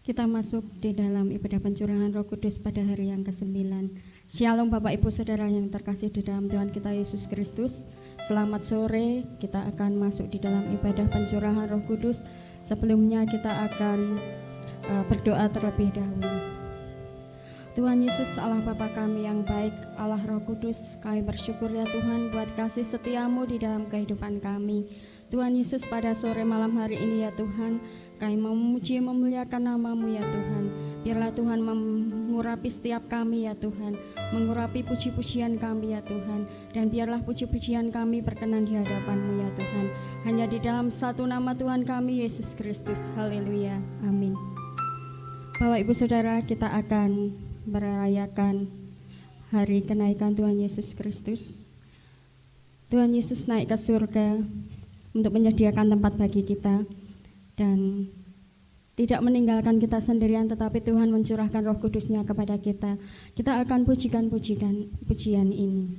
Kita masuk di dalam ibadah pencurahan Roh Kudus pada hari yang ke-9. Shalom Bapak Ibu Saudara yang terkasih di dalam Tuhan kita Yesus Kristus. Selamat sore, kita akan masuk di dalam ibadah pencurahan Roh Kudus. Sebelumnya kita akan berdoa terlebih dahulu. Tuhan Yesus, Allah Bapa kami yang baik, Allah Roh Kudus, kami bersyukur ya Tuhan buat kasih setiamu di dalam kehidupan kami. Tuhan Yesus, pada sore malam hari ini ya Tuhan, kami memuji memuliakan namamu ya Tuhan. Biarlah Tuhan mengurapi setiap kami ya Tuhan, mengurapi puji-pujian kami ya Tuhan, dan biarlah puji-pujian kami berkenan di hadapanmu ya Tuhan. Hanya di dalam satu nama Tuhan kami, Yesus Kristus. Haleluya, amin. Bapak Ibu Saudara, kita akan merayakan hari kenaikan Tuhan Yesus Kristus. Tuhan Yesus naik ke surga untuk menyediakan tempat bagi kita dan tidak meninggalkan kita sendirian, tetapi Tuhan mencurahkan Roh Kudus-Nya kepada kita. Kita akan pujian ini.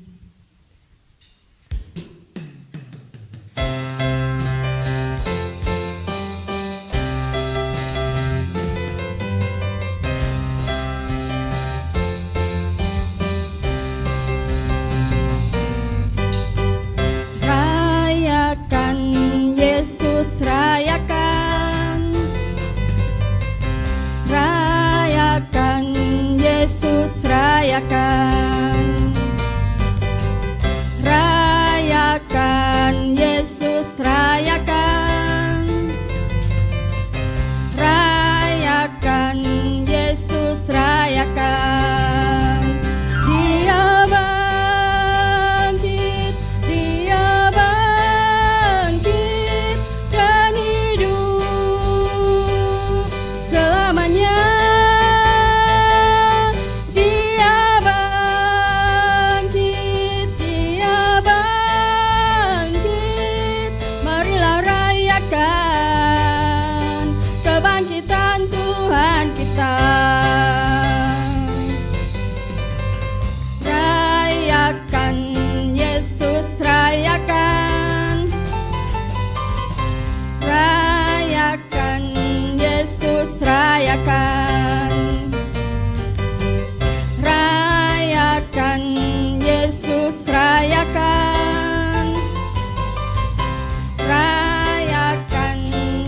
Rayakan Yesus, rayakan, rayakan Yesus, rayakan. Dia bangkit dan hidup selamanya. Kebangkitan Tuhan kita, rayakan Yesus, rayakan, rayakan Yesus, rayakan, rayakan Yesus, rayakan, rayakan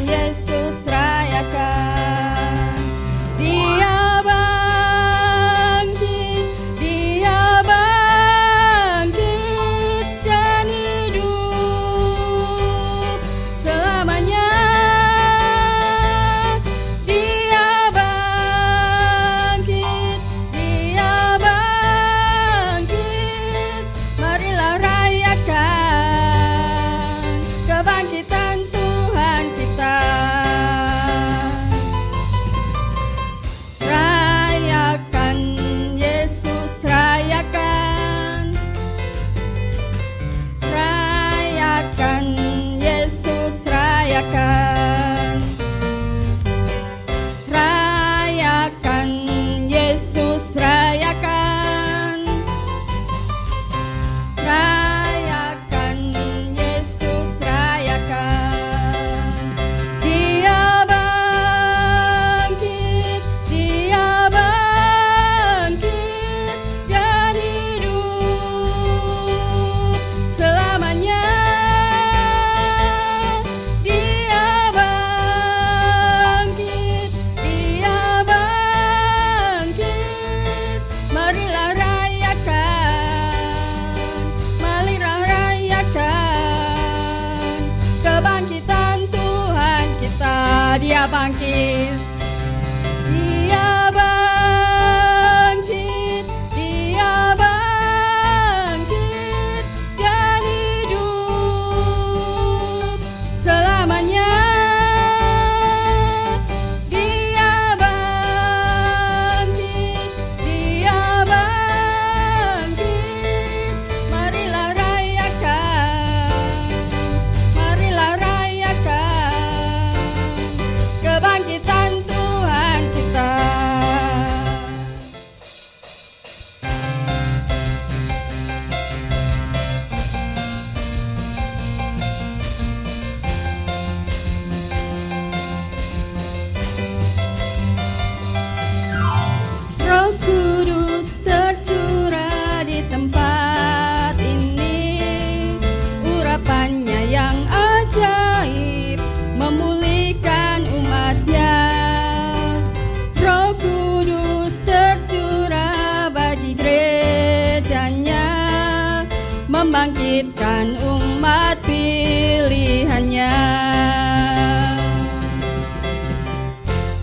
Yesus, rayakan. Dia bangkit dan hidup selamanya. Dia bangkit, marilah rayakan kebangkitan Tuhan kita. Rayakan Yesus, rayakan, rayakan Yesus, rayakan, rayakan Yesus, rayakan, rayakan Yesus, rayakan. Dia bangkit dan hidup selamanya. Dia bangkit, marilah rayakan kebangkitan Tuhan kita. Dia bangkit, dan hidup selamanya. Dia bangkit, marilah rayakan kebangkitan membangkitkan umat pilihannya.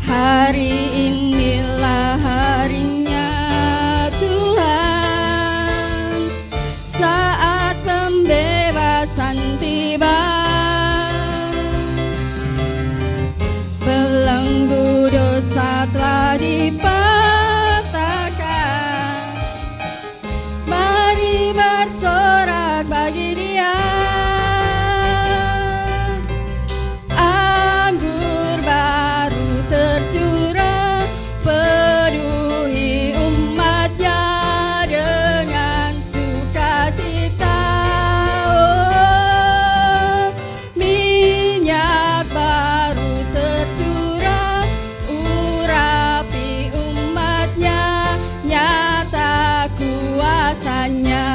Hari inilah harinya Tuhan, saat pembebasan tiba. Belenggu dosa telah dipatahkan, mari bersorak bagi Dia. Anggur baru tercurah, penuhi umatnya dengan sukacita. Oh, minyak baru tercurah, urapi umatnya, nyata kuasanya.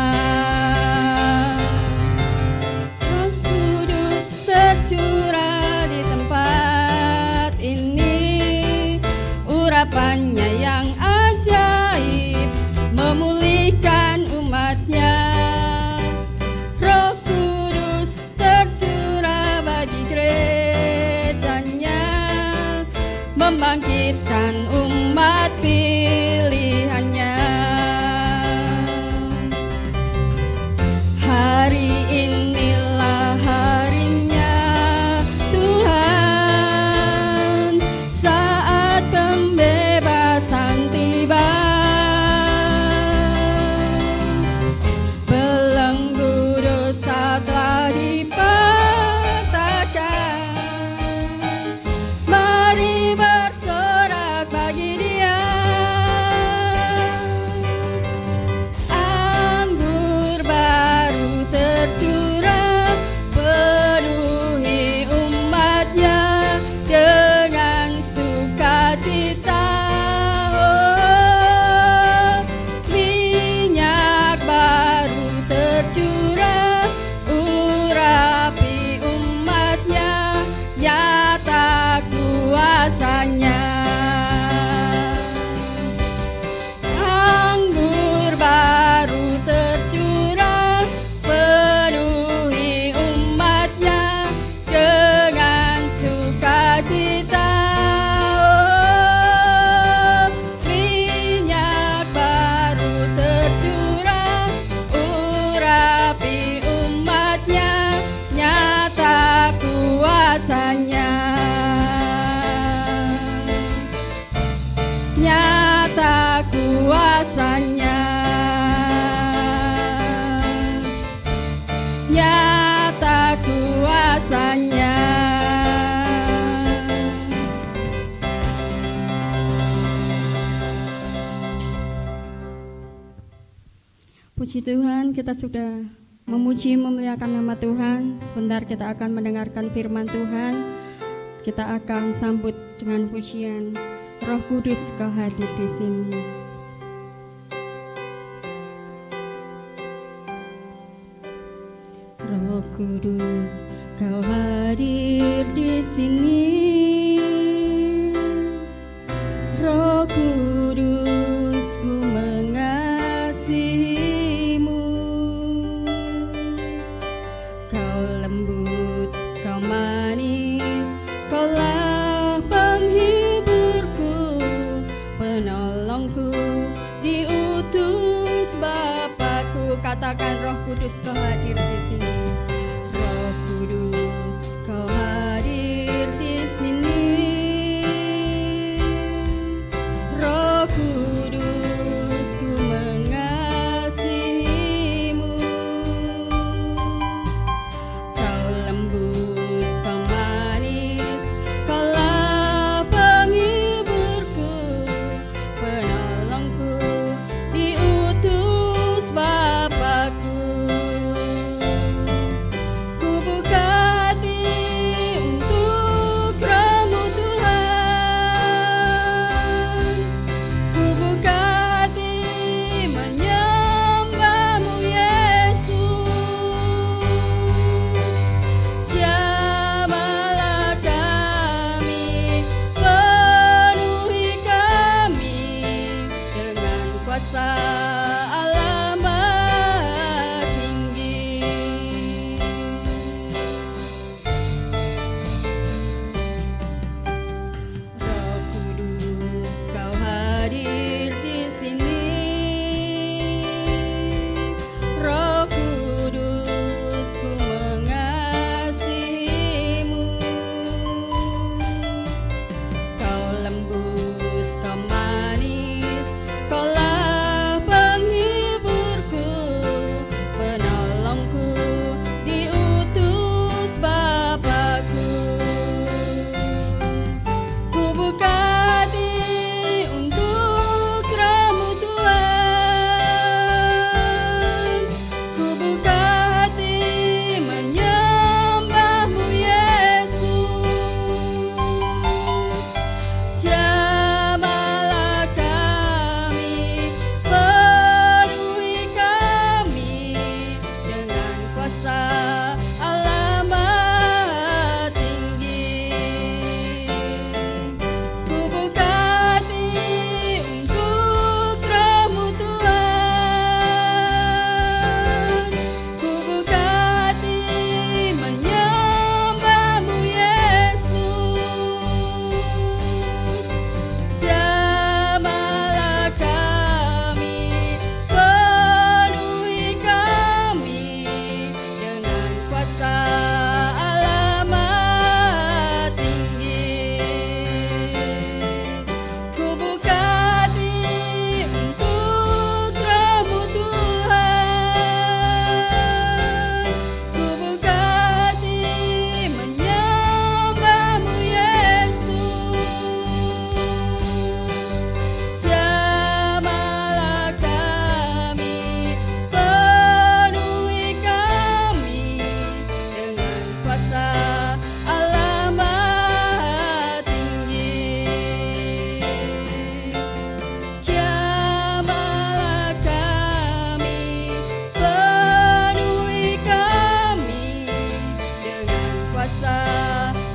Roh Kudus tercurah di tempat ini, urapannya yang ajaib memulihkan umatnya. Roh Kudus tercurah bagi gerejanya, membangkitkan umat pilihannya. Hari inilah harinya Tuhan, saat pembebasan tiba. Belenggu dosa telah dipatahkan, mari bersorak bagi Dia. Anggur baru tercurah, penuhi umatnya dengan sukacita. Oh, minyak baru tercurah, urapi umatnya, nyata kuasanya. Anggur baru tercurah, penuhi umatnya dengan sukacita. Oh, minyak baru tercurah, urapi umatnya, nyata kuasanya. Nyata kuasanya, nyata kuasanya. Puji Tuhan, kita sudah memuji memuliakan nama Tuhan. Sebentar kita akan mendengarkan firman Tuhan. Kita akan sambut dengan pujian. Roh Kudus, Kau hadir di sini. Roh Kudus, Kau hadir di sini. Roh Kudus, ku mengasihimu. Kau lembut, Kau manis, Kaulah penghiburku, penolongku, diutus Bapakku. Katakan, Roh Kudus, Kau hadir di sini. Roh Kudus, Kau hadir di sini. Roh Kudus, ku mengasihimu. Kau lembut, Kau manis, Kaulah penghiburku, penolongku, diutus Bapakku.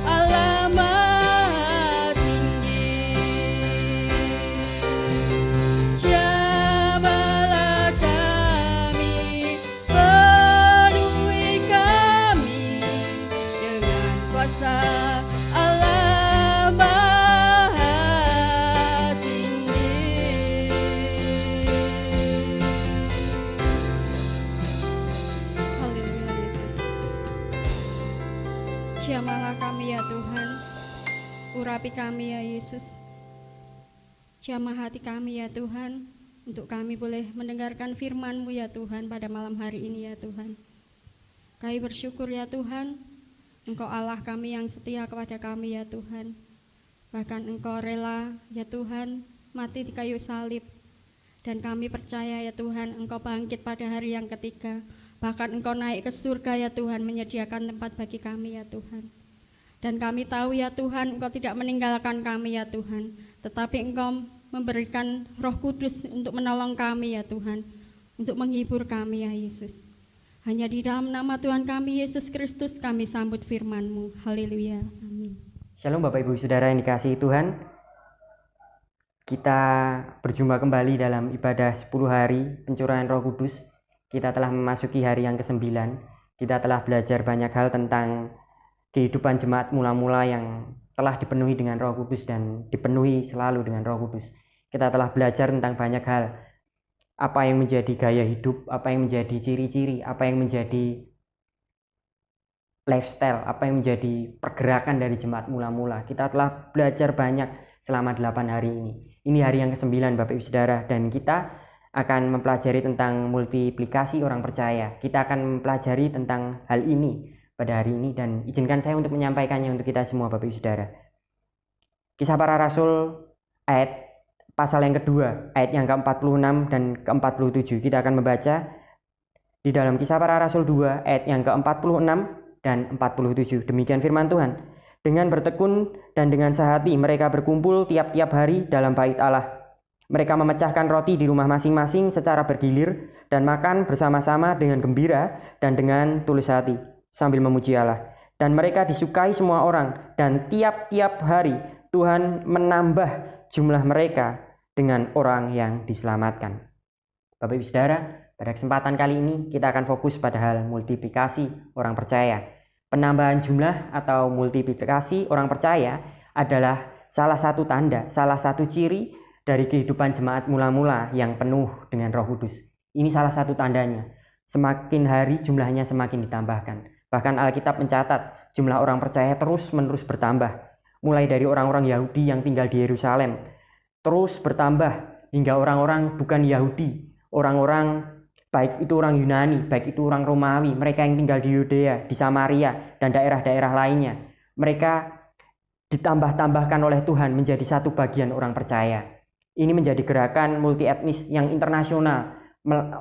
Allah Maha Tinggi. Jamahlah kami, penuhi kami dengan kuasa Allah Maha Tinggi. Haleluya Yesus. Jamahlah kami ya Tuhan, urapi kami ya Yesus. Jamah hati kami ya Tuhan, untuk kami boleh mendengarkan firman-Mu ya Tuhan pada malam hari ini ya Tuhan. Kami bersyukur ya Tuhan, Engkau Allah kami yang setia kepada kami ya Tuhan. Bahkan Engkau rela ya Tuhan mati di kayu salib. Dan kami percaya ya Tuhan, Engkau bangkit pada hari yang ketiga. Bahkan Engkau naik ke surga ya Tuhan, menyediakan tempat bagi kami ya Tuhan. Dan kami tahu ya Tuhan, Engkau tidak meninggalkan kami ya Tuhan, tetapi Engkau memberikan Roh Kudus untuk menolong kami ya Tuhan, untuk menghibur kami ya Yesus. Hanya di dalam nama Tuhan kami Yesus Kristus kami sambut firman-Mu. Haleluya. Amin. Shalom Bapak Ibu Saudara yang dikasihi Tuhan. Kita berjumpa kembali dalam ibadah 10 hari pencurahan Roh Kudus. Kita telah memasuki hari yang ke-9. Kita telah belajar banyak hal tentang kehidupan jemaat mula-mula yang telah dipenuhi dengan Roh Kudus dan dipenuhi selalu dengan Roh Kudus. Kita telah belajar tentang banyak hal. Apa yang menjadi gaya hidup, apa yang menjadi ciri-ciri, apa yang menjadi lifestyle, apa yang menjadi pergerakan dari jemaat mula-mula. Kita telah belajar banyak selama 8 hari ini. Ini hari yang ke-9 Bapak Ibu Saudara, dan kita akan mempelajari tentang multiplikasi orang percaya. Kita akan mempelajari tentang hal ini pada hari ini, dan izinkan saya untuk menyampaikannya untuk kita semua Bapak Ibu Saudara. Kisah Para Rasul ayat pasal yang kedua, ayat yang ke-46 dan ke-47. Kita akan membaca di dalam Kisah Para Rasul 2 ayat yang ke-46 dan 47. Demikian firman Tuhan. Dengan bertekun dan dengan sehati mereka berkumpul tiap-tiap hari dalam bait Allah. Mereka memecahkan roti di rumah masing-masing secara bergilir dan makan bersama-sama dengan gembira dan dengan tulus hati sambil memuji Allah. Dan mereka disukai semua orang, dan tiap-tiap hari Tuhan menambah jumlah mereka dengan orang yang diselamatkan. Bapak Ibu Saudara, pada kesempatan kali ini kita akan fokus pada hal multiplikasi orang percaya. Penambahan jumlah atau multiplikasi orang percaya adalah salah satu tanda, salah satu ciri dari kehidupan jemaat mula-mula yang penuh dengan Roh Kudus. Ini salah satu tandanya. Semakin hari jumlahnya semakin ditambahkan. Bahkan Alkitab mencatat jumlah orang percaya terus-menerus bertambah. Mulai dari orang-orang Yahudi yang tinggal di Yerusalem, terus bertambah hingga orang-orang bukan Yahudi, orang-orang baik itu orang Yunani, baik itu orang Romawi, mereka yang tinggal di Yudea, di Samaria, dan daerah-daerah lainnya. Mereka ditambah-tambahkan oleh Tuhan menjadi satu bagian orang percaya. Ini menjadi gerakan multi etnis yang internasional,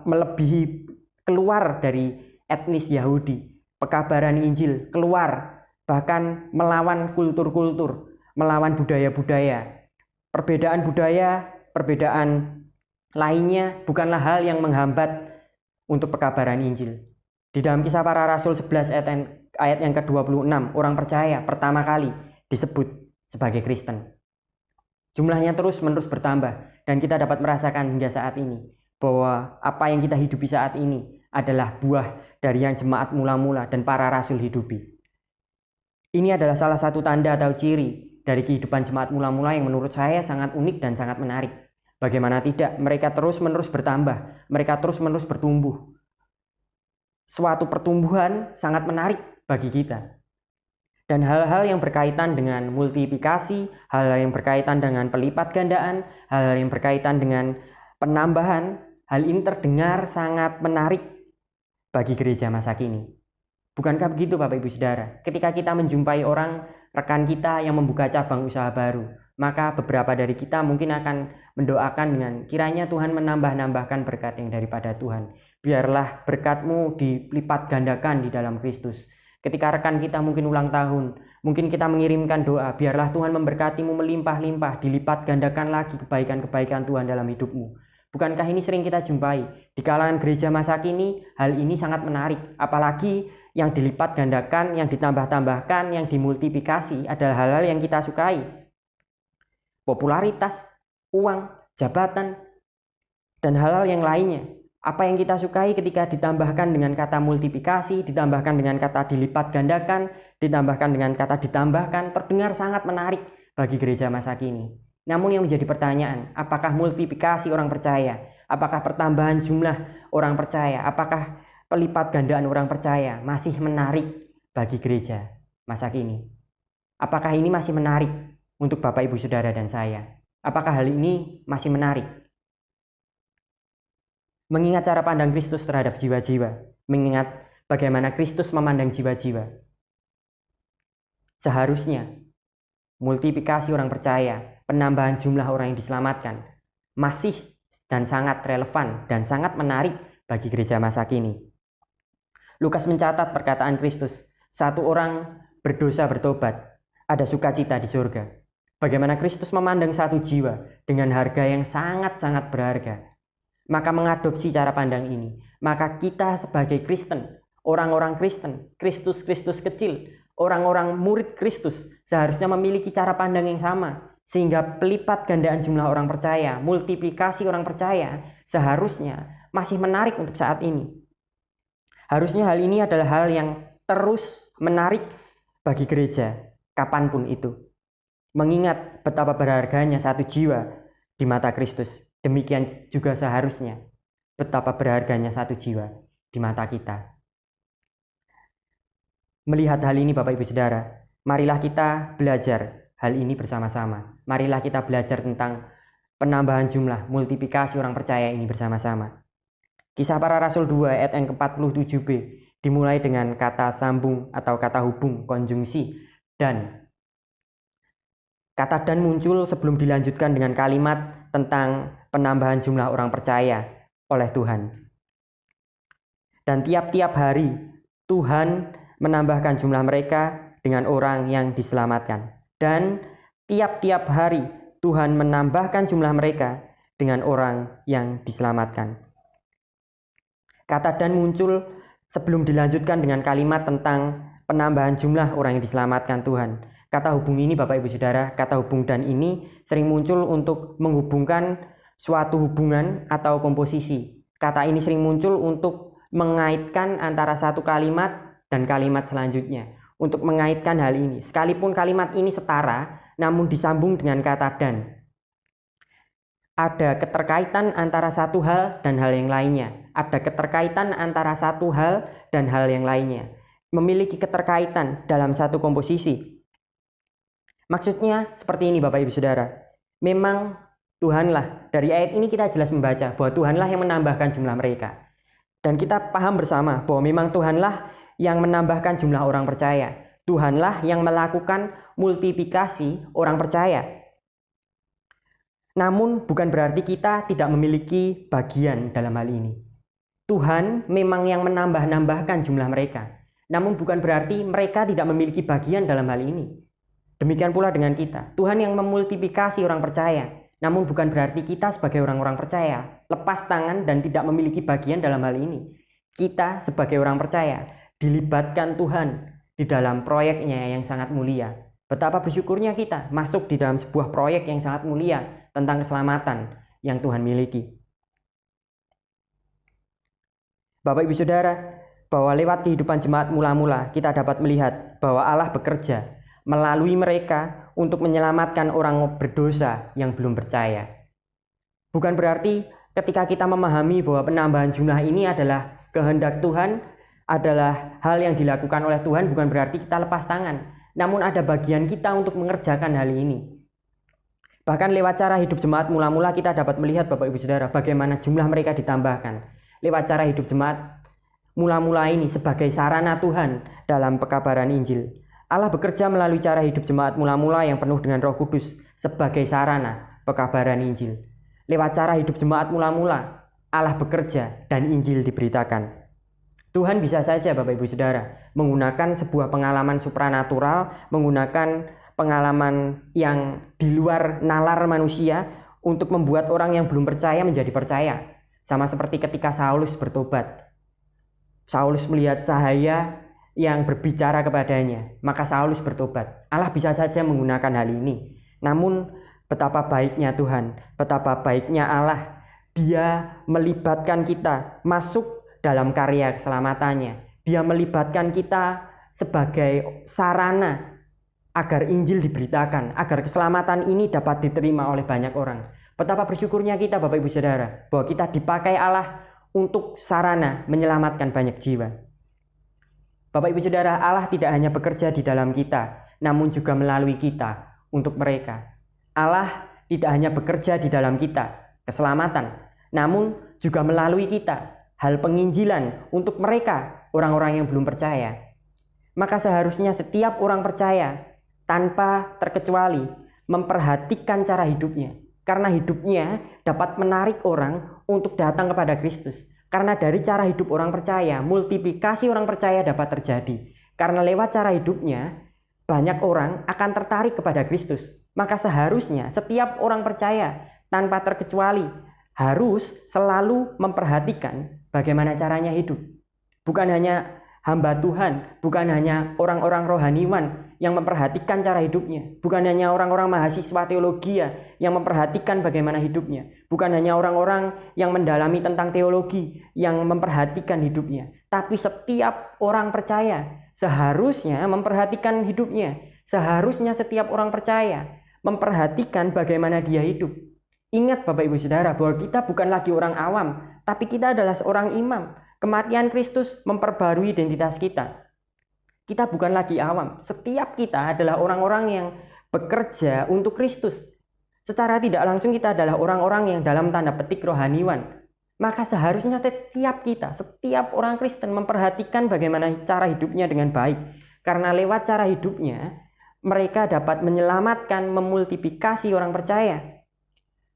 melebihi keluar dari etnis Yahudi. Pekabaran Injil keluar, bahkan melawan kultur-kultur, melawan budaya-budaya. Perbedaan budaya, perbedaan lainnya bukanlah hal yang menghambat untuk pekabaran Injil. Di dalam Kisah Para Rasul 11 ayat yang ke-26, orang percaya pertama kali disebut sebagai Kristen. Jumlahnya terus-menerus bertambah, dan kita dapat merasakan hingga saat ini bahwa apa yang kita hidupi saat ini adalah buah dari yang jemaat mula-mula dan para rasul hidupi. Ini adalah salah satu tanda atau ciri dari kehidupan jemaat mula-mula yang menurut saya sangat unik dan sangat menarik. Bagaimana tidak, mereka terus-menerus bertambah, mereka terus-menerus bertumbuh. Suatu pertumbuhan sangat menarik bagi kita. Dan hal-hal yang berkaitan dengan multiplikasi, hal-hal yang berkaitan dengan pelipat gandaan, hal-hal yang berkaitan dengan penambahan, hal ini terdengar sangat menarik bagi gereja masa kini. Bukankah begitu Bapak Ibu Saudara? Ketika kita menjumpai orang, rekan kita yang membuka cabang usaha baru, maka beberapa dari kita mungkin akan mendoakan dengan kiranya Tuhan menambah-nambahkan berkat yang daripada Tuhan. Biarlah berkat-Mu dilipat gandakan di dalam Kristus. Ketika rekan kita mungkin ulang tahun, mungkin kita mengirimkan doa, biarlah Tuhan memberkati-Mu melimpah-limpah, dilipat gandakan lagi kebaikan-kebaikan Tuhan dalam hidup-Mu. Bukankah ini sering kita jumpai? Di kalangan gereja masa kini, hal ini sangat menarik. Apalagi yang dilipat gandakan, yang ditambah-tambahkan, yang dimultiplikasi adalah hal-hal yang kita sukai. Popularitas, uang, jabatan, dan hal-hal yang lainnya. Apa yang kita sukai ketika ditambahkan dengan kata multiplikasi, ditambahkan dengan kata dilipat gandakan, ditambahkan dengan kata ditambahkan, terdengar sangat menarik bagi gereja masa kini. Namun yang menjadi pertanyaan, apakah multiplikasi orang percaya? Apakah pertambahan jumlah orang percaya? Apakah pelipat gandaan orang percaya masih menarik bagi gereja masa kini? Apakah ini masih menarik untuk Bapak, Ibu, Saudara, dan saya? Apakah hal ini masih menarik? Mengingat cara pandang Kristus terhadap jiwa-jiwa, mengingat bagaimana Kristus memandang jiwa-jiwa. Seharusnya multiplikasi orang percaya, penambahan jumlah orang yang diselamatkan masih dan sangat relevan dan sangat menarik bagi gereja masa kini. Lukas mencatat perkataan Kristus, satu orang berdosa bertobat, ada sukacita di surga. Bagaimana Kristus memandang satu jiwa dengan harga yang sangat-sangat berharga. Maka mengadopsi cara pandang ini, maka kita sebagai Kristen, orang-orang Kristen, Kristus kecil, orang-orang murid Kristus seharusnya memiliki cara pandang yang sama, sehingga pelipat gandaan jumlah orang percaya, multiplikasi orang percaya seharusnya masih menarik untuk saat ini. Harusnya hal ini adalah hal yang terus menarik bagi gereja kapanpun itu. Mengingat betapa berharganya satu jiwa di mata Kristus, demikian juga seharusnya betapa berharganya satu jiwa di mata kita. Melihat hal ini Bapak, Ibu, Saudara, marilah kita belajar hal ini bersama-sama. Marilah kita belajar tentang penambahan jumlah, multiplikasi orang percaya ini bersama-sama. Kisah Para Rasul 2 ayat yang ke-47b dimulai dengan kata sambung atau kata hubung, konjungsi, dan. Kata dan muncul sebelum dilanjutkan dengan kalimat tentang penambahan jumlah orang percaya oleh Tuhan. Dan tiap-tiap hari Tuhan menambahkan jumlah mereka dengan orang yang diselamatkan. Dan tiap-tiap hari Tuhan menambahkan jumlah mereka dengan orang yang diselamatkan. Kata dan muncul sebelum dilanjutkan dengan kalimat tentang penambahan jumlah orang yang diselamatkan Tuhan. Kata hubung ini Bapak, Ibu, Saudara, kata hubung dan ini sering muncul untuk menghubungkan suatu hubungan atau komposisi. Kata ini sering muncul untuk mengaitkan antara satu kalimat dan kalimat selanjutnya. Untuk mengaitkan hal ini. Sekalipun kalimat ini setara, namun disambung dengan kata dan. Ada keterkaitan antara satu hal dan hal yang lainnya. Ada keterkaitan antara satu hal dan hal yang lainnya. Memiliki keterkaitan dalam satu komposisi. Maksudnya seperti ini Bapak, Ibu, Saudara. Memang Tuhanlah, dari ayat ini kita jelas membaca bahwa Tuhanlah yang menambahkan jumlah mereka. Dan kita paham bersama bahwa memang Tuhanlah yang menambahkan jumlah orang percaya. Tuhanlah yang melakukan multiplikasi orang percaya. Namun bukan berarti kita tidak memiliki bagian dalam hal ini. Tuhan memang yang menambah-nambahkan jumlah mereka. Namun bukan berarti mereka tidak memiliki bagian dalam hal ini. Demikian pula dengan kita. Tuhan yang memultiplikasi orang percaya. Namun bukan berarti kita sebagai orang-orang percaya lepas tangan dan tidak memiliki bagian dalam hal ini. Kita sebagai orang percaya dilibatkan Tuhan di dalam proyeknya yang sangat mulia. Betapa bersyukurnya kita masuk di dalam sebuah proyek yang sangat mulia tentang keselamatan yang Tuhan miliki. Bapak, Ibu, Saudara, bahwa lewat kehidupan jemaat mula-mula kita dapat melihat bahwa Allah bekerja melalui mereka untuk menyelamatkan orang berdosa yang belum percaya. Bukan berarti ketika kita memahami bahwa penambahan jumlah ini adalah kehendak Tuhan, adalah hal yang dilakukan oleh Tuhan, bukan berarti kita lepas tangan. Namun ada bagian kita untuk mengerjakan hal ini. Bahkan lewat cara hidup jemaat mula-mula kita dapat melihat Bapak, Ibu, Saudara, bagaimana jumlah mereka ditambahkan. Lewat cara hidup jemaat mula-mula ini sebagai sarana Tuhan dalam pekabaran Injil. Allah bekerja melalui cara hidup jemaat mula-mula yang penuh dengan Roh Kudus sebagai sarana pekabaran Injil. Lewat cara hidup jemaat mula-mula, Allah bekerja dan Injil diberitakan. Tuhan bisa saja Bapak, Ibu, Saudara menggunakan sebuah pengalaman supranatural, menggunakan pengalaman yang di luar nalar manusia untuk membuat orang yang belum percaya menjadi percaya. Sama seperti ketika Saulus bertobat. Saulus melihat cahaya yang berbicara kepadanya, maka Saulus bertobat. Allah bisa saja menggunakan hal ini. Namun betapa baiknya Tuhan, betapa baiknya Allah. Dia melibatkan kita masuk dalam karya keselamatannya. Dia melibatkan kita sebagai sarana agar Injil diberitakan, agar keselamatan ini dapat diterima oleh banyak orang. Betapa bersyukurnya kita Bapak Ibu Saudara, bahwa kita dipakai Allah untuk sarana menyelamatkan banyak jiwa. Bapak Ibu Saudara, Allah tidak hanya bekerja di dalam kita, namun juga melalui kita untuk mereka. Allah tidak hanya bekerja di dalam kita, keselamatan, namun juga melalui kita, hal penginjilan untuk mereka, orang-orang yang belum percaya. Maka seharusnya setiap orang percaya tanpa terkecuali memperhatikan cara hidupnya, karena hidupnya dapat menarik orang untuk datang kepada Kristus. Karena dari cara hidup orang percaya, multiplikasi orang percaya dapat terjadi. Karena lewat cara hidupnya, banyak orang akan tertarik kepada Kristus. Maka seharusnya setiap orang percaya tanpa terkecuali harus selalu memperhatikan bagaimana caranya hidup. Bukan hanya hamba Tuhan, bukan hanya orang-orang rohaniwan yang memperhatikan cara hidupnya, bukan hanya orang-orang mahasiswa teologi yang memperhatikan bagaimana hidupnya, bukan hanya orang-orang yang mendalami tentang teologi yang memperhatikan hidupnya, tapi setiap orang percaya seharusnya memperhatikan hidupnya. Seharusnya setiap orang percaya memperhatikan bagaimana dia hidup. Ingat Bapak Ibu Saudara, bahwa kita bukan lagi orang awam, tapi kita adalah seorang imam. Kematian Kristus memperbarui identitas kita. Kita bukan lagi awam. Setiap kita adalah orang-orang yang bekerja untuk Kristus. Secara tidak langsung kita adalah orang-orang yang dalam tanda petik rohaniwan. Maka seharusnya setiap orang Kristen memperhatikan bagaimana cara hidupnya dengan baik. Karena lewat cara hidupnya, mereka dapat menyelamatkan, memultiplikasi orang percaya.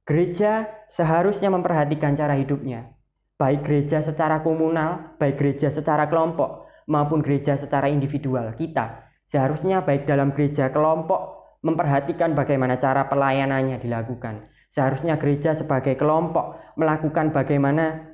Gereja seharusnya memperhatikan cara hidupnya. Baik gereja secara komunal, baik gereja secara kelompok, maupun gereja secara individual. Kita seharusnya baik dalam gereja kelompok memperhatikan bagaimana cara pelayanannya dilakukan. Seharusnya gereja sebagai kelompok memperhatikan bagaimana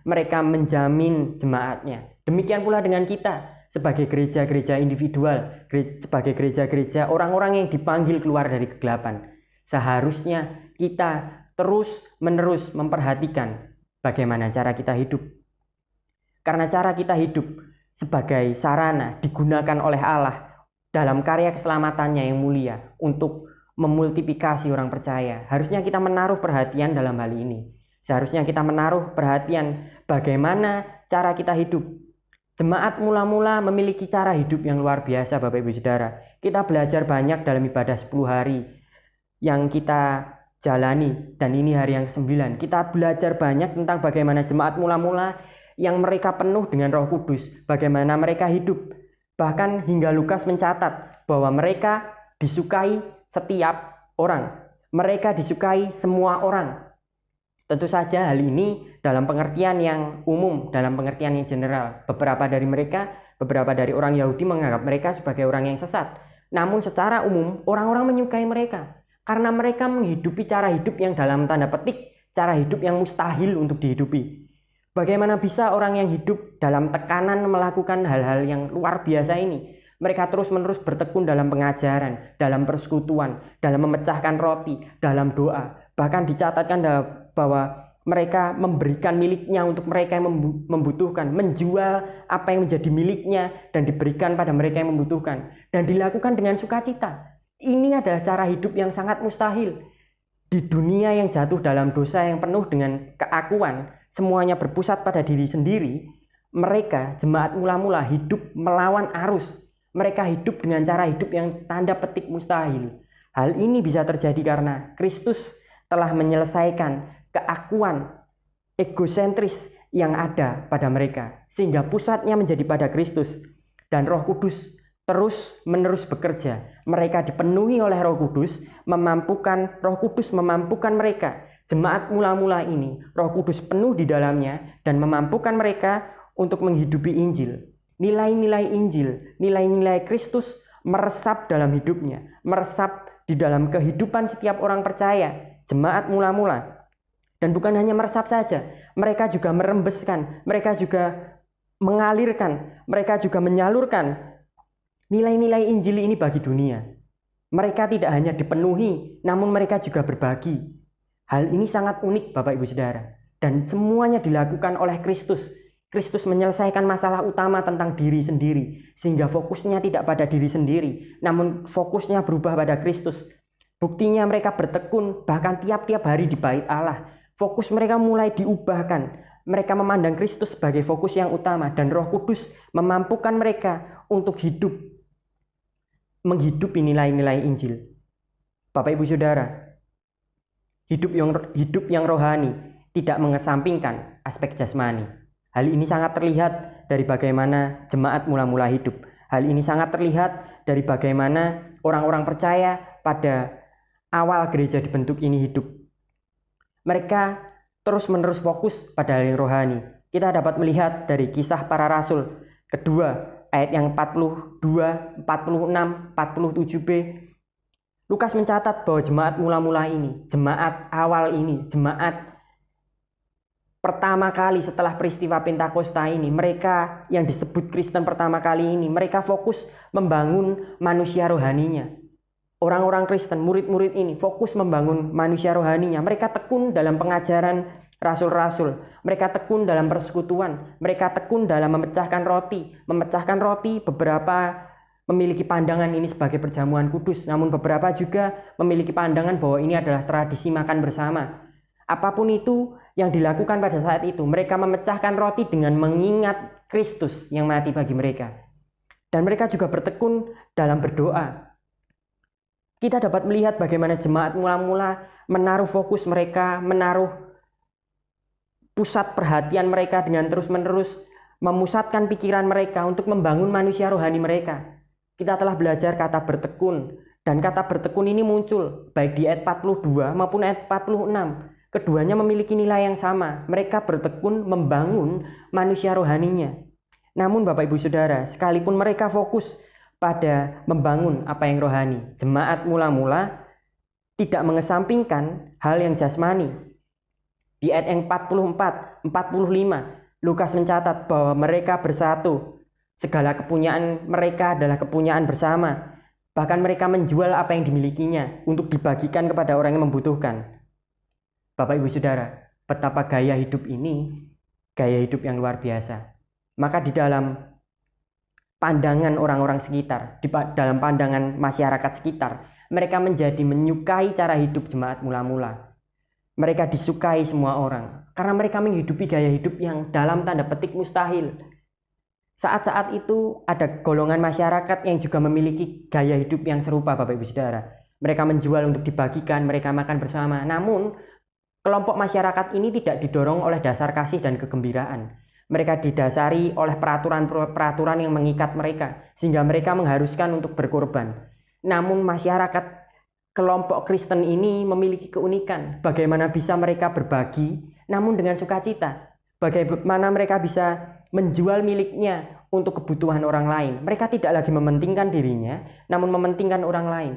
mereka menjamin jemaatnya. Demikian pula dengan kita sebagai gereja-gereja individual, sebagai gereja-gereja orang-orang yang dipanggil keluar dari kegelapan. Seharusnya kita terus-menerus memperhatikan bagaimana cara kita hidup. Karena cara kita hidup sebagai sarana digunakan oleh Allah dalam karya keselamatannya yang mulia untuk memultiplikasi orang percaya. Harusnya kita menaruh perhatian dalam hal ini. Seharusnya kita menaruh perhatian bagaimana cara kita hidup. Jemaat mula-mula memiliki cara hidup yang luar biasa Bapak Ibu Saudara. Kita belajar banyak dalam ibadah 10 hari yang kita jalani, dan ini hari yang ke-9. Kita belajar banyak tentang bagaimana jemaat mula-mula yang mereka penuh dengan Roh Kudus, bagaimana mereka hidup. Bahkan hingga Lukas mencatat bahwa mereka disukai setiap orang. Mereka disukai semua orang. Tentu saja hal ini dalam pengertian yang umum, dalam pengertian yang general. Beberapa dari orang Yahudi menganggap mereka sebagai orang yang sesat. Namun secara umum orang-orang menyukai mereka. Karena mereka menghidupi cara hidup yang dalam tanda petik, cara hidup yang mustahil untuk dihidupi. Bagaimana bisa orang yang hidup dalam tekanan melakukan hal-hal yang luar biasa ini? Mereka terus-menerus bertekun dalam pengajaran, dalam persekutuan, dalam memecahkan roti, dalam doa. Bahkan dicatatkan bahwa mereka memberikan miliknya untuk mereka yang membutuhkan, menjual apa yang menjadi miliknya dan diberikan pada mereka yang membutuhkan. Dan dilakukan dengan sukacita. Ini adalah cara hidup yang sangat mustahil. Di dunia yang jatuh dalam dosa yang penuh dengan keakuan, semuanya berpusat pada diri sendiri, mereka, jemaat mula-mula, hidup melawan arus. Mereka hidup dengan cara hidup yang tanda petik mustahil. Hal ini bisa terjadi karena Kristus telah menyelesaikan keakuan egosentris yang ada pada mereka, sehingga pusatnya menjadi pada Kristus, dan Roh Kudus terus-menerus bekerja. Mereka dipenuhi oleh Roh Kudus, Roh Kudus memampukan mereka. Jemaat mula-mula ini, Roh Kudus penuh di dalamnya dan memampukan mereka untuk menghidupi Injil. Nilai-nilai Injil, nilai-nilai Kristus meresap dalam hidupnya, meresap di dalam kehidupan setiap orang percaya, jemaat mula-mula. Dan bukan hanya meresap saja, mereka juga merembeskan, mereka juga mengalirkan, mereka juga menyalurkan nilai-nilai Injil ini bagi dunia. Mereka tidak hanya dipenuhi, namun mereka juga berbagi. Hal ini sangat unik Bapak Ibu Saudara. Dan semuanya dilakukan oleh Kristus. Kristus menyelesaikan masalah utama tentang diri sendiri. Sehingga fokusnya tidak pada diri sendiri, namun fokusnya berubah pada Kristus. Buktinya mereka bertekun bahkan tiap-tiap hari di bait Allah. Fokus mereka mulai diubahkan. Mereka memandang Kristus sebagai fokus yang utama dan Roh Kudus memampukan mereka untuk menghidupi nilai-nilai Injil. Bapak Ibu Saudara, hidup yang rohani tidak mengesampingkan aspek jasmani. Hal ini sangat terlihat dari bagaimana jemaat mula-mula hidup. Hal ini sangat terlihat dari bagaimana orang-orang percaya pada awal gereja dibentuk ini hidup. Mereka terus-menerus fokus pada hal yang rohani. Kita dapat melihat dari Kisah Para Rasul kedua ayat yang 42, 46, 47b. Lukas mencatat bahwa jemaat mula-mula ini, jemaat awal ini, jemaat pertama kali setelah peristiwa Pentakosta ini, mereka yang disebut Kristen pertama kali ini, mereka fokus membangun manusia rohaninya. Orang-orang Kristen, murid-murid ini fokus membangun manusia rohaninya. Mereka tekun dalam pengajaran rasul-rasul. Mereka tekun dalam persekutuan. Mereka tekun dalam memecahkan roti. Memecahkan roti, beberapa memiliki pandangan ini sebagai perjamuan kudus. Namun beberapa juga memiliki pandangan bahwa ini adalah tradisi makan bersama. Apapun itu yang dilakukan pada saat itu, mereka memecahkan roti dengan mengingat Kristus yang mati bagi mereka. Dan mereka juga bertekun dalam berdoa. Kita dapat melihat bagaimana jemaat mula-mula menaruh fokus mereka, menaruh pusat perhatian mereka dengan terus-menerus memusatkan pikiran mereka untuk membangun manusia rohani mereka. Kita telah belajar kata bertekun, dan kata bertekun ini muncul baik di ayat 42 maupun ayat 46. Keduanya memiliki nilai yang sama. Mereka bertekun membangun manusia rohaninya. Namun Bapak Ibu Saudara, sekalipun mereka fokus pada membangun apa yang rohani, jemaat mula-mula tidak mengesampingkan hal yang jasmani. Di ayat yang 44, 45, Lukas mencatat bahwa mereka bersatu. Segala kepunyaan mereka adalah kepunyaan bersama. Bahkan mereka menjual apa yang dimilikinya untuk dibagikan kepada orang yang membutuhkan. Bapak Ibu Saudara, betapa gaya hidup ini, gaya hidup yang luar biasa. Maka di dalam pandangan orang-orang sekitar, dalam pandangan masyarakat sekitar, mereka menjadi menyukai cara hidup jemaat mula-mula. Mereka disukai semua orang karena mereka menghidupi gaya hidup yang dalam tanda petik mustahil. Saat-saat itu ada golongan masyarakat yang juga memiliki gaya hidup yang serupa Bapak Ibu Saudara. Mereka menjual untuk dibagikan, mereka makan bersama. Namun kelompok masyarakat ini tidak didorong oleh dasar kasih dan kegembiraan. Mereka didasari oleh peraturan-peraturan yang mengikat mereka, sehingga mereka mengharuskan untuk berkorban. Namun masyarakat kelompok Kristen ini memiliki keunikan. Bagaimana bisa mereka berbagi, namun dengan sukacita. Bagaimana mereka bisa menjual miliknya untuk kebutuhan orang lain. Mereka tidak lagi mementingkan dirinya, namun mementingkan orang lain.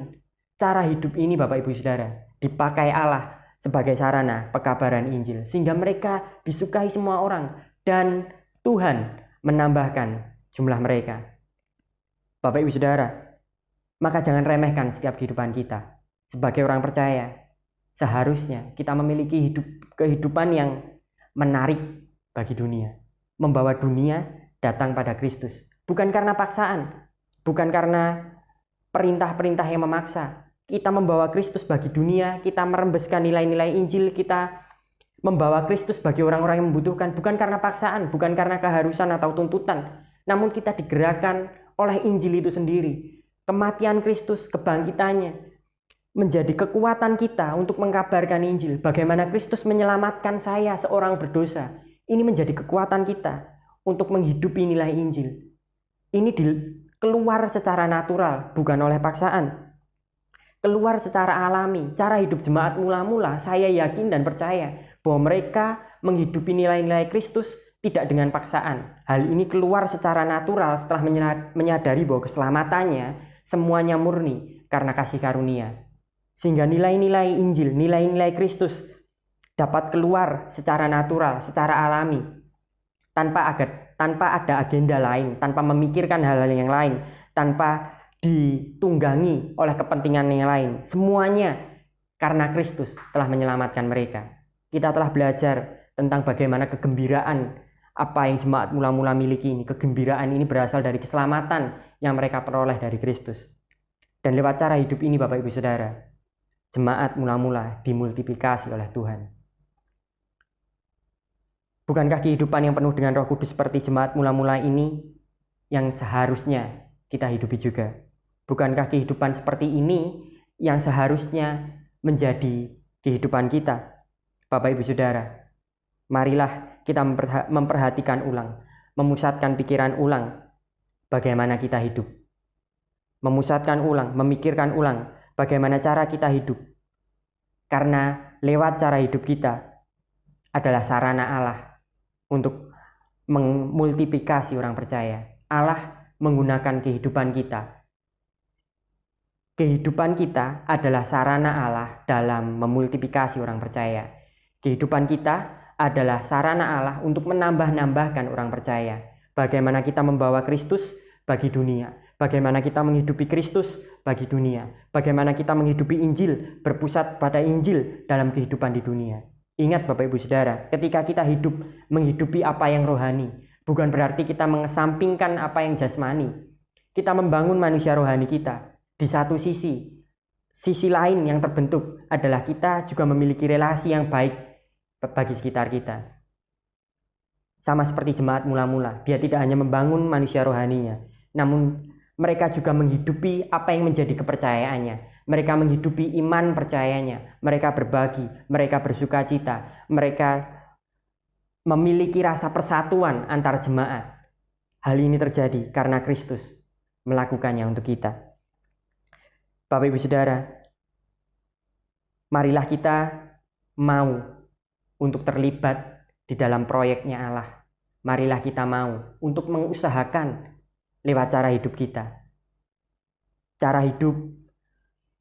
Cara hidup ini Bapak Ibu Saudara, dipakai Allah sebagai sarana pekabaran Injil. Sehingga mereka disukai semua orang. Dan Tuhan menambahkan jumlah mereka. Bapak Ibu Saudara, maka jangan remehkan setiap kehidupan kita. Sebagai orang percaya, seharusnya kita memiliki kehidupan yang menarik bagi dunia. Membawa dunia datang pada Kristus. Bukan karena paksaan, bukan karena perintah-perintah yang memaksa. Kita membawa Kristus bagi dunia, kita merembeskan nilai-nilai Injil, kita membawa Kristus bagi orang-orang yang membutuhkan, bukan karena paksaan, bukan karena keharusan atau tuntutan, namun kita digerakkan oleh Injil itu sendiri. Kematian Kristus, kebangkitannya menjadi kekuatan kita untuk mengkabarkan Injil. Bagaimana Kristus menyelamatkan saya seorang berdosa. Ini menjadi kekuatan kita untuk menghidupi nilai Injil. Ini keluar secara natural, bukan oleh paksaan. Keluar secara alami. Cara hidup jemaat mula-mula, saya yakin dan percaya bahwa mereka menghidupi nilai-nilai Kristus tidak dengan paksaan. Hal ini keluar secara natural setelah menyadari bahwa keselamatannya semuanya murni karena kasih karunia. Sehingga nilai-nilai Injil, nilai-nilai Kristus dapat keluar secara natural, secara alami, tanpa tanpa ada agenda lain, tanpa memikirkan hal-hal yang lain, tanpa ditunggangi oleh kepentingan yang lain. Semuanya karena Kristus telah menyelamatkan mereka. Kita telah belajar tentang bagaimana kegembiraan apa yang jemaat mula-mula miliki ini. Kegembiraan ini berasal dari keselamatan yang mereka peroleh dari Kristus. Dan lewat cara hidup ini Bapak Ibu Saudara, jemaat mula-mula dimultiplikasi oleh Tuhan. Bukankah kehidupan yang penuh dengan Roh Kudus seperti jemaat mula-mula ini yang seharusnya kita hidupi juga? Bukankah kehidupan seperti ini yang seharusnya menjadi kehidupan kita? Bapak Ibu Saudara, marilah kita memperhatikan ulang, memusatkan pikiran ulang bagaimana kita hidup. Memusatkan ulang, memikirkan ulang bagaimana cara kita hidup. Karena lewat cara hidup kita adalah sarana Allah untuk memultiplikasi orang percaya. Allah menggunakan kehidupan kita. Kehidupan kita adalah sarana Allah dalam memultiplikasi orang percaya. Kehidupan kita adalah sarana Allah untuk menambah-nambahkan orang percaya. Bagaimana kita membawa Kristus bagi dunia. Bagaimana kita menghidupi Kristus bagi dunia. Bagaimana kita menghidupi Injil, berpusat pada Injil dalam kehidupan di dunia. Ingat Bapak Ibu Saudara, ketika kita hidup menghidupi apa yang rohani, bukan berarti kita mengesampingkan apa yang jasmani. Kita membangun manusia rohani kita. Di satu sisi lain yang terbentuk adalah kita juga memiliki relasi yang baik bagi sekitar kita. Sama seperti jemaat mula-mula, dia tidak hanya membangun manusia rohaninya, namun mereka juga menghidupi apa yang menjadi kepercayaannya. Mereka menghidupi iman percayanya, mereka berbagi, mereka bersuka cita, mereka memiliki rasa persatuan antar jemaat. Hal ini terjadi karena Kristus melakukannya untuk kita. Bapak Ibu Saudara, marilah kita mau untuk terlibat di dalam proyeknya Allah. Marilah kita mau untuk mengusahakan lewat cara hidup kita. Cara hidup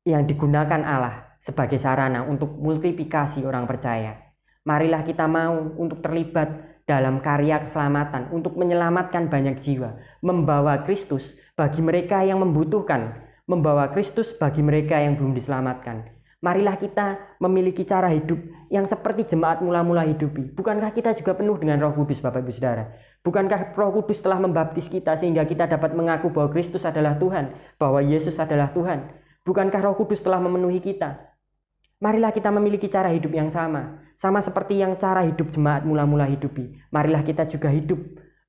yang digunakan Allah sebagai sarana untuk multiplikasi orang percaya. Marilah kita mau untuk terlibat dalam karya keselamatan, untuk menyelamatkan banyak jiwa, membawa Kristus bagi mereka yang membutuhkan, membawa Kristus bagi mereka yang belum diselamatkan. Marilah kita memiliki cara hidup yang seperti jemaat mula-mula hidupi. Bukankah kita juga penuh dengan Roh Kudus, Bapak Ibu Saudara? Bukankah Roh Kudus telah membaptis kita sehingga kita dapat mengaku bahwa Kristus adalah Tuhan, bahwa Yesus adalah Tuhan? Bukankah Roh Kudus telah memenuhi kita? Marilah kita memiliki cara hidup yang sama seperti yang cara hidup jemaat mula-mula hidupi. Marilah kita juga hidup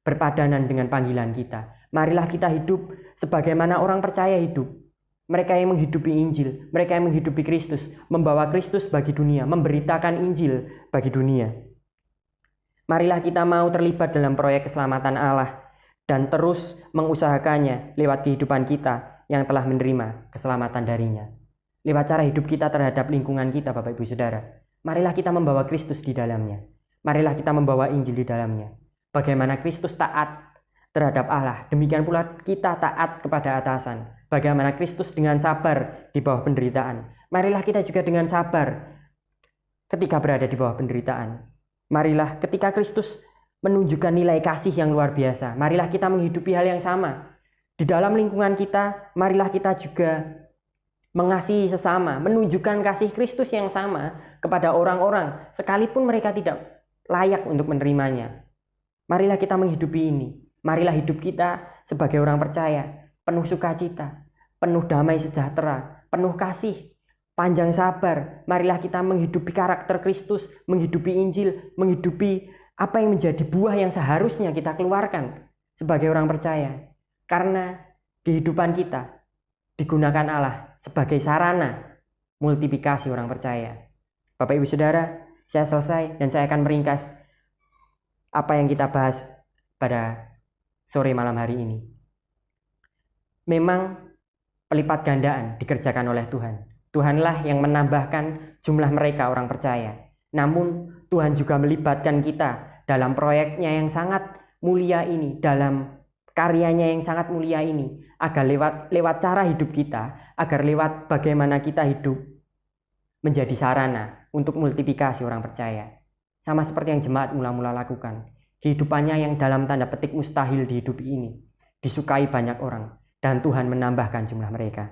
berpadanan dengan panggilan kita. Marilah kita hidup sebagaimana orang percaya hidup. Mereka yang menghidupi Injil, mereka yang menghidupi Kristus, membawa Kristus bagi dunia, memberitakan Injil bagi dunia. Marilah kita mau terlibat dalam proyek keselamatan Allah dan terus mengusahakannya lewat kehidupan kita yang telah menerima keselamatan darinya. Lewat cara hidup kita terhadap lingkungan kita, Bapak Ibu Saudara. Marilah kita membawa Kristus di dalamnya. Marilah kita membawa Injil di dalamnya. Bagaimana Kristus taat terhadap Allah, demikian pula kita taat kepada atasan. Bagaimana Kristus dengan sabar di bawah penderitaan. Marilah kita juga dengan sabar ketika berada di bawah penderitaan. Marilah ketika Kristus menunjukkan nilai kasih yang luar biasa, marilah kita menghidupi hal yang sama. Di dalam lingkungan kita, marilah kita juga mengasihi sesama, menunjukkan kasih Kristus yang sama kepada orang-orang, sekalipun mereka tidak layak untuk menerimanya. Marilah kita menghidupi ini. Marilah hidup kita sebagai orang percaya, penuh sukacita, penuh damai sejahtera, penuh kasih, panjang sabar. Marilah kita menghidupi karakter Kristus, menghidupi Injil, menghidupi apa yang menjadi buah yang seharusnya kita keluarkan sebagai orang percaya. Karena kehidupan kita digunakan Allah sebagai sarana multiplikasi orang percaya. Bapak Ibu Saudara, saya selesai dan saya akan meringkas apa yang kita bahas pada sore malam hari ini. Memang pelipat gandaan dikerjakan oleh Tuhan. Tuhanlah yang menambahkan jumlah mereka orang percaya. Namun Tuhan juga melibatkan kita dalam proyeknya yang sangat mulia ini, dalam karyanya yang sangat mulia ini, agar lewat cara hidup kita, agar lewat bagaimana kita hidup menjadi sarana untuk multiplikasi orang percaya. Sama seperti yang jemaat mula-mula lakukan. kehidupannya yang dalam tanda petik mustahil dihidupi ini disukai banyak orang, dan Tuhan menambahkan jumlah mereka.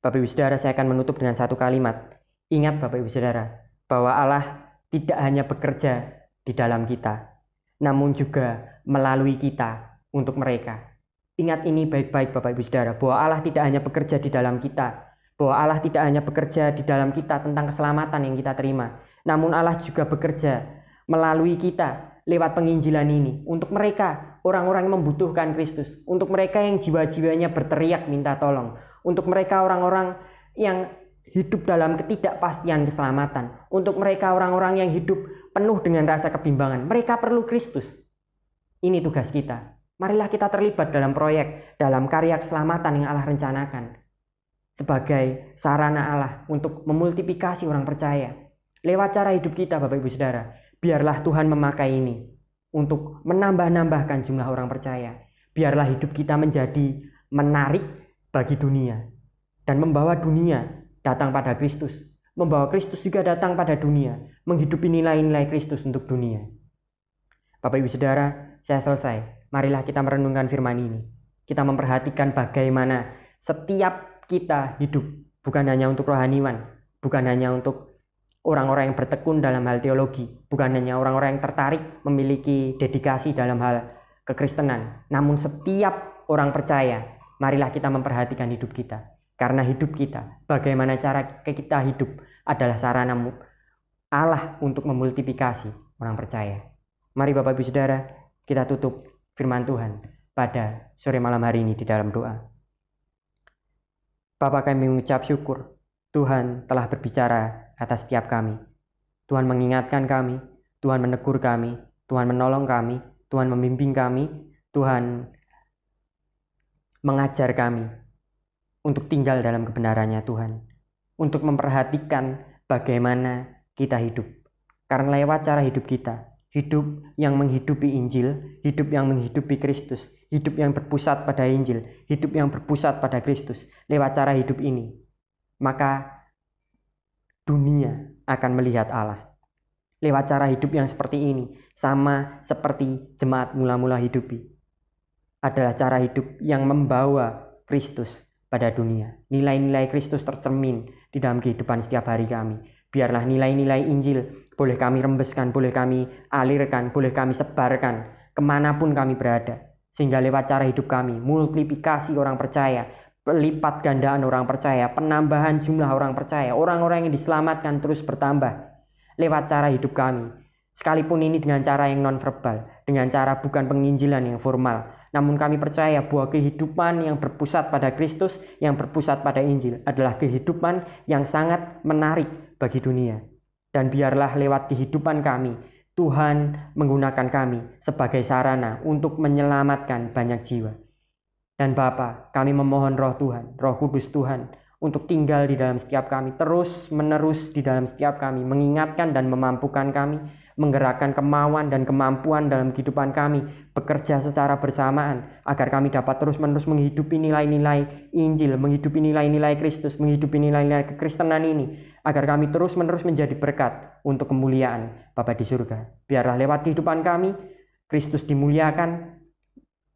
Bapak Ibu Saudara, saya akan menutup dengan satu kalimat. Ingat Bapak Ibu Saudara, bahwa Allah tidak hanya bekerja di dalam kita, namun juga melalui kita untuk mereka. Ingat ini baik-baik Bapak Ibu Saudara, bahwa Allah tidak hanya bekerja di dalam kita, bahwa Allah tidak hanya bekerja di dalam kita tentang keselamatan yang kita terima, namun Allah juga bekerja melalui kita lewat penginjilan ini untuk mereka, orang-orang yang membutuhkan Kristus, untuk mereka yang jiwa-jiwanya berteriak minta tolong, untuk mereka orang-orang yang hidup dalam ketidakpastian keselamatan, untuk mereka orang-orang yang hidup penuh dengan rasa kebimbangan. Mereka perlu Kristus. Ini tugas kita. Marilah kita terlibat dalam proyek, dalam karya keselamatan yang Allah rencanakan sebagai sarana Allah untuk memultiplikasi orang percaya. Lewat cara hidup kita Bapak Ibu Saudara, biarlah Tuhan memakai ini untuk menambah-nambahkan jumlah orang percaya. Biarlah hidup kita menjadi menarik bagi dunia dan membawa dunia datang pada Kristus, membawa Kristus juga datang pada dunia, menghidupi nilai-nilai Kristus untuk dunia. Bapak Ibu Saudara, saya selesai. Marilah kita merenungkan firman ini. Kita memperhatikan bagaimana setiap kita hidup, bukan hanya untuk rohaniwan, bukan hanya untuk orang-orang yang bertekun dalam hal teologi, bukan hanya orang-orang yang tertarik memiliki dedikasi dalam hal kekristenan, namun setiap orang percaya. Marilah kita memperhatikan hidup kita. Karena hidup kita, bagaimana cara kita hidup adalah sarana Allah untuk memultiplikasi orang percaya. Mari Bapak Ibu Saudara, kita tutup firman Tuhan pada sore malam hari ini di dalam doa. Bapa, kami mengucap syukur Tuhan telah berbicara atas setiap kami. Tuhan mengingatkan kami, Tuhan menegur kami, Tuhan menolong kami, Tuhan membimbing kami, Tuhan mengajar kami untuk tinggal dalam kebenarannya Tuhan, untuk memperhatikan bagaimana kita hidup. Karena lewat cara hidup kita, hidup yang menghidupi Injil, hidup yang menghidupi Kristus, hidup yang berpusat pada Injil, hidup yang berpusat pada Kristus, lewat cara hidup ini, maka dunia akan melihat Allah. Lewat cara hidup yang seperti ini, sama seperti jemaat mula-mula hidupi, adalah cara hidup yang membawa Kristus pada dunia. Nilai-nilai Kristus tercermin di dalam kehidupan setiap hari kami. Biarlah nilai-nilai Injil boleh kami rembeskan, boleh kami alirkan, boleh kami sebarkan kemanapun kami berada. Sehingga lewat cara hidup kami, multiplikasi orang percaya, pelipat gandaan orang percaya, penambahan jumlah orang percaya, orang-orang yang diselamatkan terus bertambah lewat cara hidup kami. Sekalipun ini dengan cara yang non-verbal, dengan cara bukan penginjilan yang formal, namun kami percaya bahwa kehidupan yang berpusat pada Kristus, yang berpusat pada Injil adalah kehidupan yang sangat menarik bagi dunia. Dan biarlah lewat kehidupan kami, Tuhan menggunakan kami sebagai sarana untuk menyelamatkan banyak jiwa. Dan Bapa, kami memohon Roh Tuhan, Roh Kudus Tuhan, untuk tinggal di dalam setiap kami, terus menerus di dalam setiap kami, mengingatkan dan memampukan kami, menggerakkan kemauan dan kemampuan dalam kehidupan kami, bekerja secara bersamaan, agar kami dapat terus-menerus menghidupi nilai-nilai Injil, menghidupi nilai-nilai Kristus, menghidupi nilai-nilai kekristenan ini, agar kami terus-menerus menjadi berkat untuk kemuliaan Bapa di surga. Biarlah lewat kehidupan kami, Kristus dimuliakan,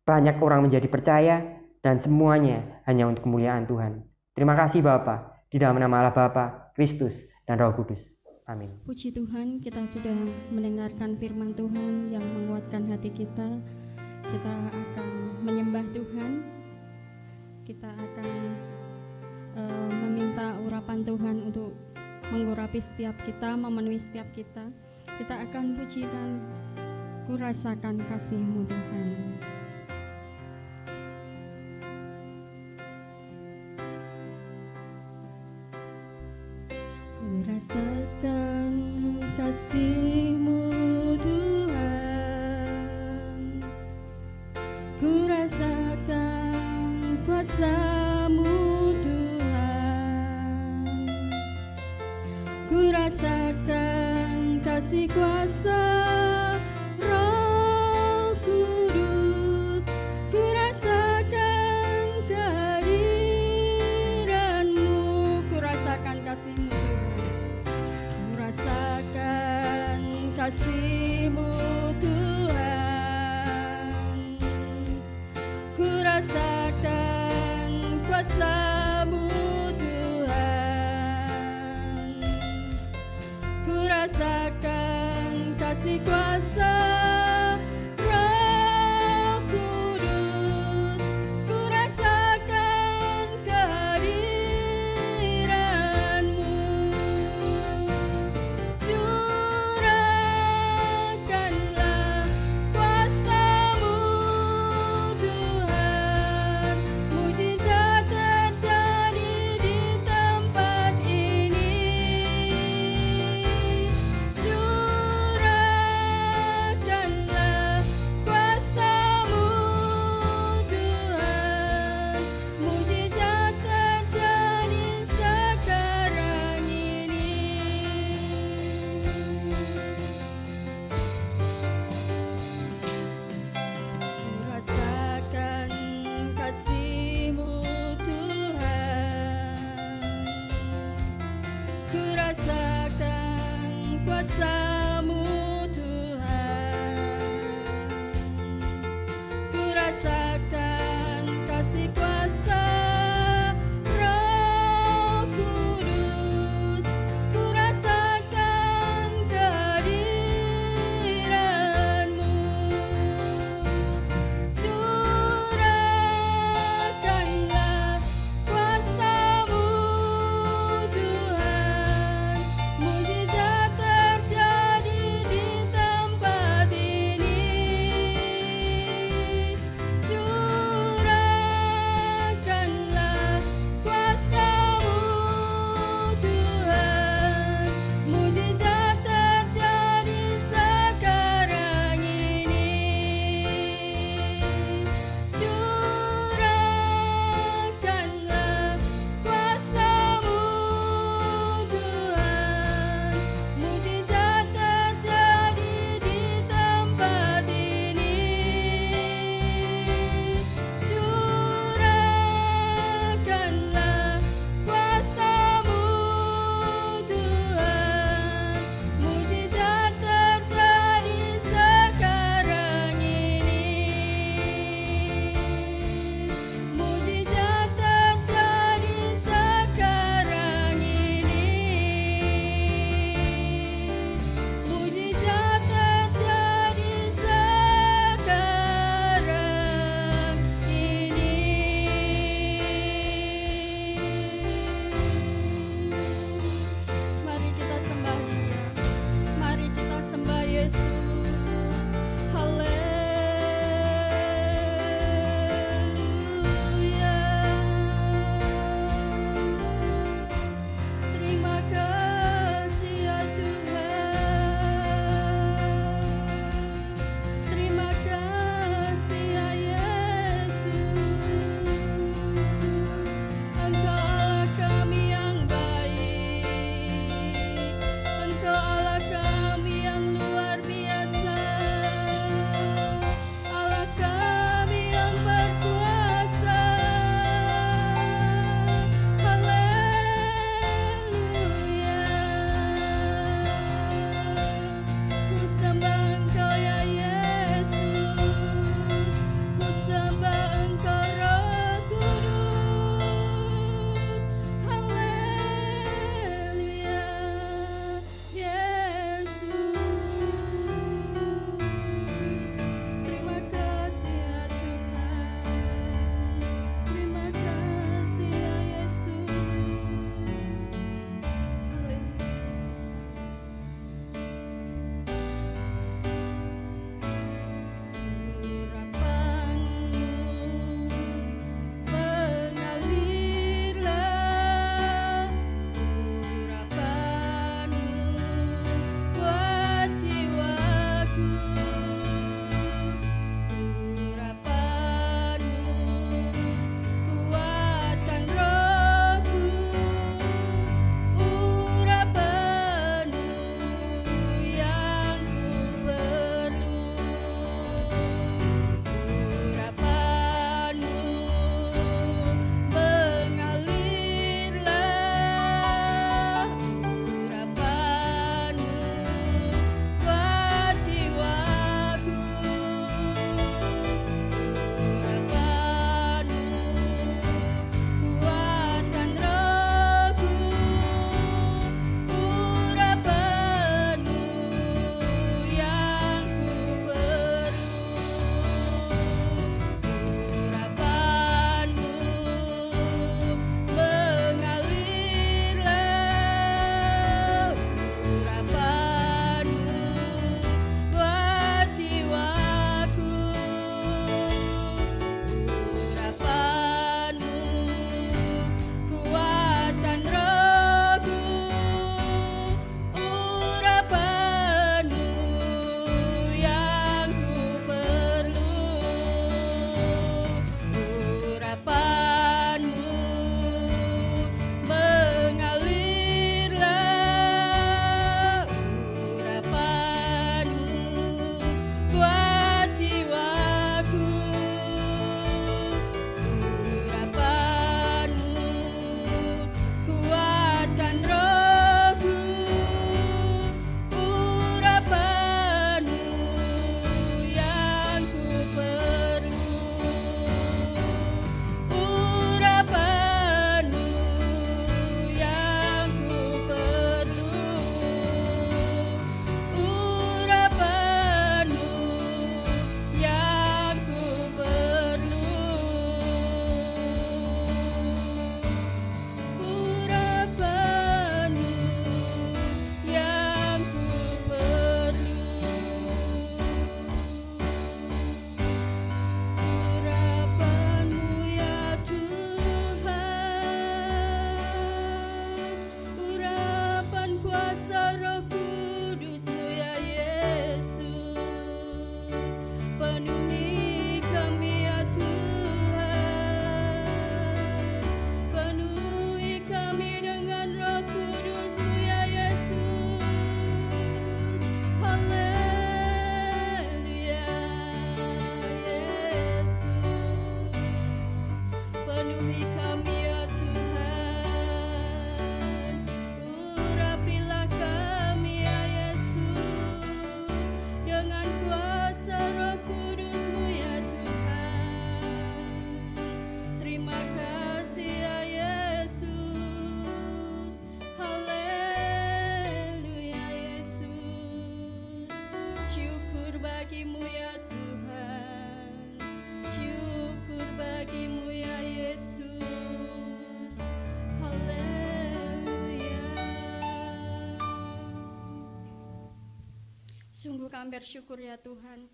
banyak orang menjadi percaya, dan semuanya hanya untuk kemuliaan Tuhan. Terima kasih Bapa, di dalam nama Allah Bapa, Kristus, dan Roh Kudus. Amin. Puji Tuhan, kita sudah mendengarkan firman Tuhan yang menguatkan hati kita. Kita akan menyembah Tuhan. Kita akan meminta urapan Tuhan untuk mengurapi setiap kita, memenuhi setiap kita. Kita akan pujikan, ku rasakan kasih-Mu Tuhan. Rasakan kasih-Mu Tuhan, ku rasakan kuasa-Mu Tuhan, ku rasakan kasih kuasa Roh Kudus, ku rasakan kehadiran-Mu, ku rasakan kasih-Mu Tuhan. Rasakan kasih-Mu Tuhan. Sungguh kami bersyukur ya Tuhan,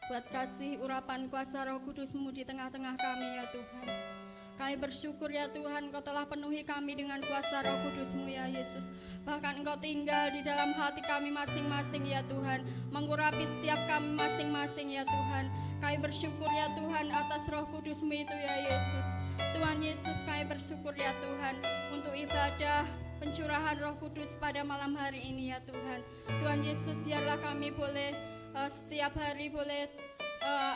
buat kasih urapan kuasa Roh Kudus-Mu di tengah-tengah kami ya Tuhan. Kami bersyukur ya Tuhan, Engkau telah penuhi kami dengan kuasa Roh Kudus-Mu ya Yesus. Bahkan Engkau tinggal di dalam hati kami masing-masing ya Tuhan, mengurapi setiap kami masing-masing ya Tuhan. Kami bersyukur ya Tuhan atas Roh Kudus-Mu itu ya Yesus. Tuhan Yesus, kami bersyukur ya Tuhan untuk ibadah pencurahan Roh Kudus pada malam hari ini ya Tuhan. Tuhan Yesus, biarlah kami boleh setiap hari boleh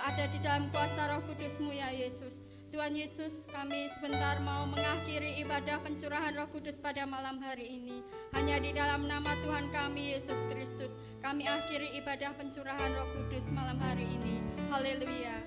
ada di dalam kuasa Roh Kudus-Mu ya Yesus. Tuhan Yesus, kami sebentar mau mengakhiri ibadah pencurahan Roh Kudus pada malam hari ini. Hanya di dalam nama Tuhan kami Yesus Kristus, kami akhiri ibadah pencurahan Roh Kudus malam hari ini. Haleluya.